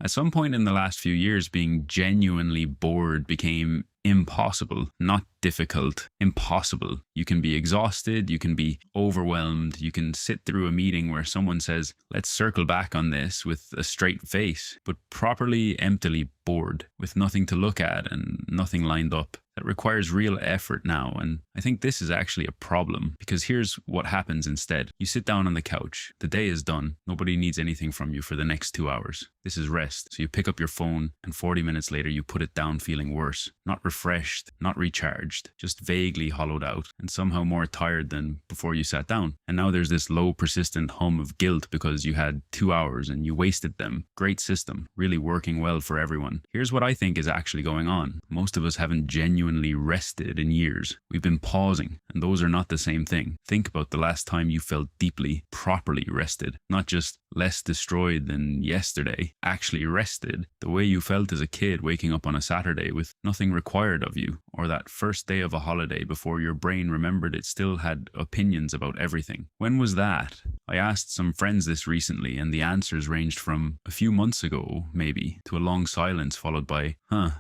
At some point in the last few years, being genuinely bored became impossible, not difficult, impossible. You can be exhausted, you can be overwhelmed, you can sit through a meeting where someone says, let's circle back on this with a straight face, but properly, emptily bored, with nothing to look at and nothing lined up. That requires real effort now, and I think this is actually a problem, because here's what happens instead. You sit down on the couch, the day is done, nobody needs anything from you for the next 2 hours. This is rest. So you pick up your phone, and 40 minutes later you put it down feeling worse. Not refreshed, not recharged, just vaguely hollowed out, and somehow more tired than before you sat down. And now there's this low persistent hum of guilt because you had 2 hours and you wasted them. Great system, really working well for everyone. Here's what I think is actually going on. Most of us haven't genuinely rested in years. We've been pausing, and those are not the same thing. Think about the last time you felt deeply, properly rested, not just less destroyed than yesterday, actually rested, the way you felt as a kid waking up on a Saturday with nothing required of you, or that first day of a holiday before your brain remembered it still had opinions about everything. When was that? I asked some friends this recently, and the answers ranged from a few months ago, maybe, to a long silence followed by,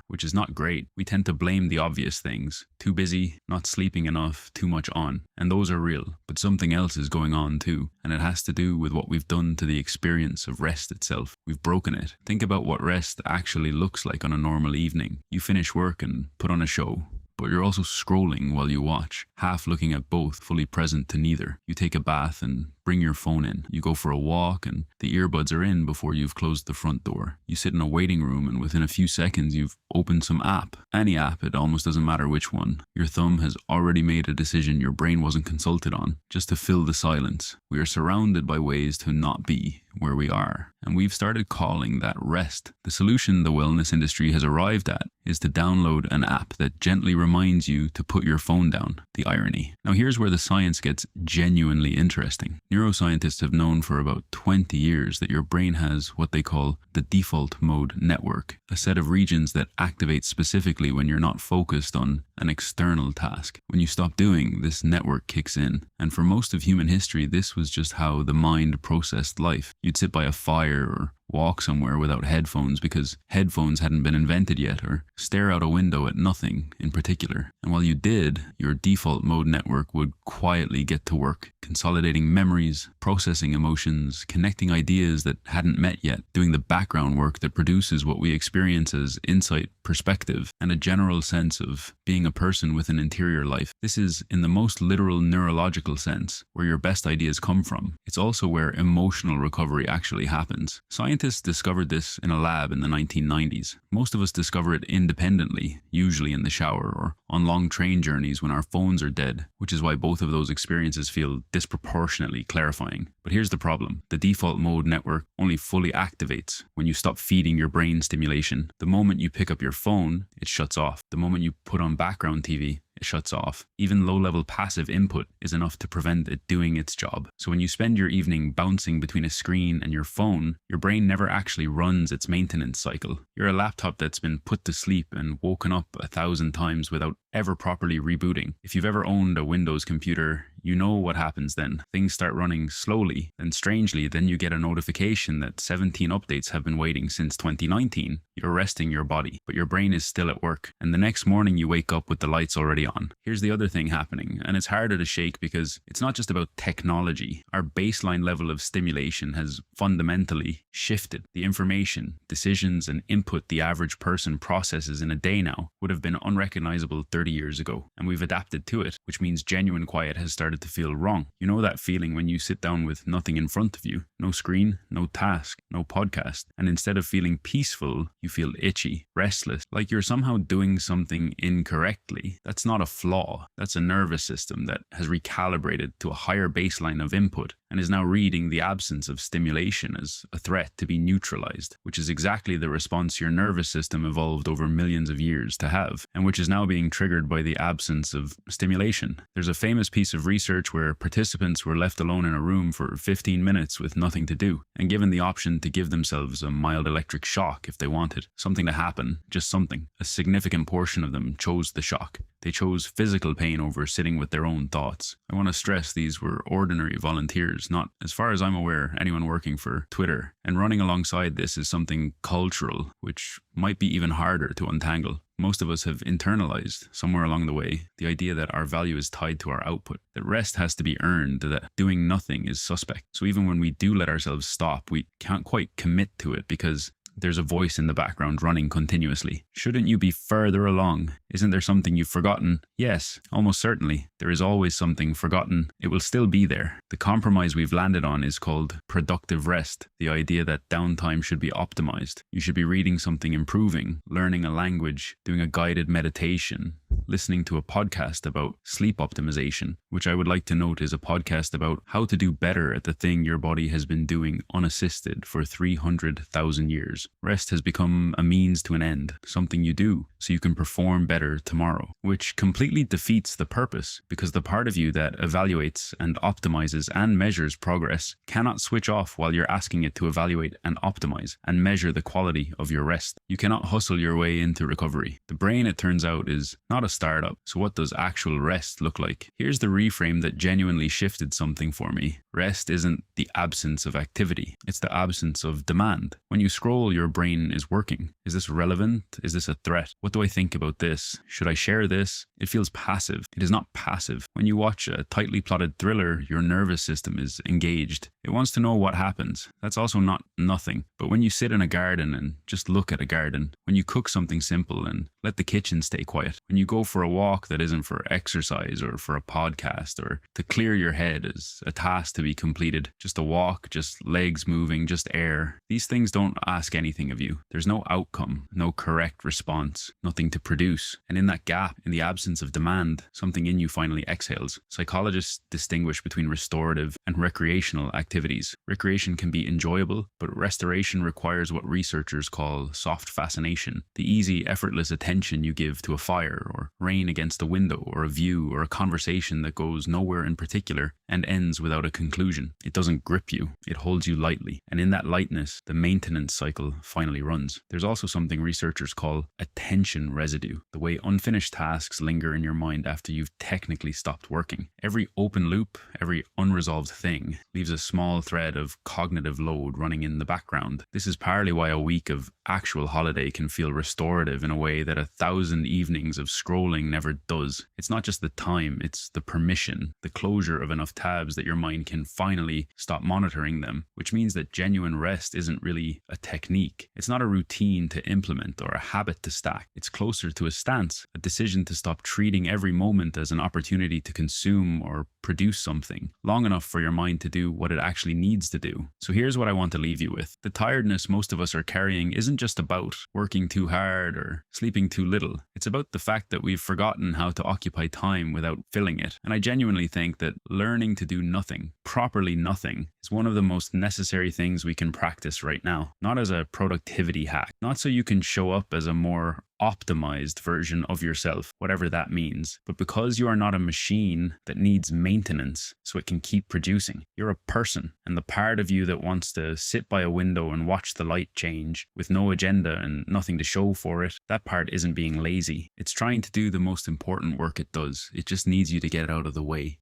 which is not great. We tend to blame the obvious things. Too busy, not sleeping enough, too much on. And those are real, but something else is going on too, and it has to do with what we've done to the experience of rest itself. We've broken it. Think about what rest actually looks like on a normal evening. You finish work and put on a show, but you're also scrolling while you watch, half looking at both, fully present to neither. You take a bath and bring your phone in. You go for a walk and the earbuds are in before you've closed the front door. You sit in a waiting room and within a few seconds you've opened some app. Any app, it almost doesn't matter which one. Your thumb has already made a decision your brain wasn't consulted on, just to fill the silence. We are surrounded by ways to not be where we are, and we've started calling that rest. The solution the wellness industry has arrived at is to download an app that gently reminds you to put your phone down. The irony. Now here's where the science gets genuinely interesting. Neuroscientists have known for about 20 years that your brain has what they call the default mode network, a set of regions that activate specifically when you're not focused on an external task. When you stop doing, this network kicks in. And for most of human history, this was just how the mind processed life. You'd sit by a fire or walk somewhere without headphones because headphones hadn't been invented yet, or stare out a window at nothing in particular. And while you did, your default mode network would quietly get to work, consolidating memories, processing emotions, connecting ideas that hadn't met yet, doing the background work that produces what we experience as insight, perspective, and a general sense of being a person with an interior life. This is, in the most literal neurological sense, where your best ideas come from. It's also where emotional recovery actually happens. Scientists discovered this in a lab in the 1990s. Most of us discover it independently, usually in the shower or on long train journeys when our phones are dead, which is why both of those experiences feel disproportionately clarifying. But here's the problem. The default mode network only fully activates when you stop feeding your brain stimulation. The moment you pick up your phone, it shuts off. The moment you put on background TV, it shuts off. Even low-level passive input is enough to prevent it doing its job. So when you spend your evening bouncing between a screen and your phone, your brain never actually runs its maintenance cycle. You're a laptop that's been put to sleep and woken up 1,000 times without ever properly rebooting. If you've ever owned a Windows computer, you know what happens then. Things start running slowly, and strangely, then you get a notification that 17 updates have been waiting since 2019. You're resting your body, but your brain is still at work, and the next morning you wake up with the lights already on. Here's the other thing happening, and it's harder to shake because it's not just about technology. Our baseline level of stimulation has fundamentally shifted. The information, decisions, and input the average person processes in a day now would have been unrecognizable 30 years ago, and we've adapted to it, which means genuine quiet has started to feel wrong. You know that feeling when you sit down with nothing in front of you, no screen, no task, no podcast, and instead of feeling peaceful, you feel itchy, restless, like you're somehow doing something incorrectly. That's not a flaw. That's a nervous system that has recalibrated to a higher baseline of input and is now reading the absence of stimulation as a threat to be neutralized, which is exactly the response your nervous system evolved over millions of years to have, and which is now being triggered by the absence of stimulation. There's a famous piece of research where participants were left alone in a room for 15 minutes with nothing to do, and given the option to give themselves a mild electric shock if they wanted. Something to happen, just something. A significant portion of them chose the shock. They chose physical pain over sitting with their own thoughts. I want to stress these were ordinary volunteers, not, as far as I'm aware, anyone working for Twitter. And running alongside this is something cultural, which might be even harder to untangle. Most of us have internalized, somewhere along the way, the idea that our value is tied to our output, that rest has to be earned, that doing nothing is suspect. So even when we do let ourselves stop, we can't quite commit to it because there's a voice in the background running continuously. Shouldn't you be further along? Isn't there something you've forgotten? Yes, almost certainly. There is always something forgotten. It will still be there. The compromise we've landed on is called productive rest, the idea that downtime should be optimized. You should be reading something improving, learning a language, doing a guided meditation, listening to a podcast about sleep optimization, which I would like to note is a podcast about how to do better at the thing your body has been doing unassisted for 300,000 years. Rest has become a means to an end, something you do so you can perform better tomorrow, which completely defeats the purpose because the part of you that evaluates and optimizes and measures progress cannot switch off while you're asking it to evaluate and optimize and measure the quality of your rest. You cannot hustle your way into recovery. The brain, it turns out, is not a startup. So what does actual rest look like? Here's the reframe that genuinely shifted something for me. Rest isn't the absence of activity. It's the absence of demand. When you scroll, your brain is working. Is this relevant? Is this a threat? What do I think about this? Should I share this? It feels passive. It is not passive. When you watch a tightly plotted thriller, your nervous system is engaged. It wants to know what happens. That's also not nothing. But when you sit in a garden and just look at a garden, when you cook something simple and let the kitchen stay quiet, when you go for a walk that isn't for exercise or for a podcast or to clear your head as a task to be completed, just a walk, just legs moving, just air. These things don't ask anything of you. There's no outcome, no correct response, nothing to produce. And in that gap, in the absence of demand, something in you finally exhales. Psychologists distinguish between restorative and recreational activities. Recreation can be enjoyable, but restoration requires what researchers call soft fascination, the easy, effortless attention you give to a fire or rain against a window or a view or a conversation that goes nowhere in particular and ends without a conclusion. It doesn't grip you, it holds you lightly. And in that lightness, the maintenance cycle finally runs. There's also something researchers call attention residue, the way unfinished tasks linger in your mind after you've technically stopped working. Every open loop, every unresolved thing leaves a small thread of cognitive load running in the background. This is partly why a week of actual holiday can feel restorative in a way that 1,000 evenings of scrolling never does. It's not just the time, it's the permission, the closure of enough tabs that your mind can finally stop monitoring them, which means that genuine rest isn't really a technique. It's not a routine to implement or a habit to stack. It's closer to a stance, a decision to stop treating every moment as an opportunity to consume or produce something, long enough for your mind to do what it actually needs to do. So here's what I want to leave you with. The tiredness most of us are carrying isn't just about working too hard or sleeping too little. It's about the fact that we've forgotten how to occupy time without filling it. And I genuinely think that learning to do nothing, properly nothing, is one of the most necessary things we can practice right now. Not as a productivity hack, not so you can show up as a more optimized version of yourself, whatever that means, but because you are not a machine that needs maintenance so it can keep producing. You're a person, and the part of you that wants to sit by a window and watch the light change with no agenda and nothing to show for it, that part isn't being lazy. It's trying to do the most important work it does. It just needs you to get out of the way.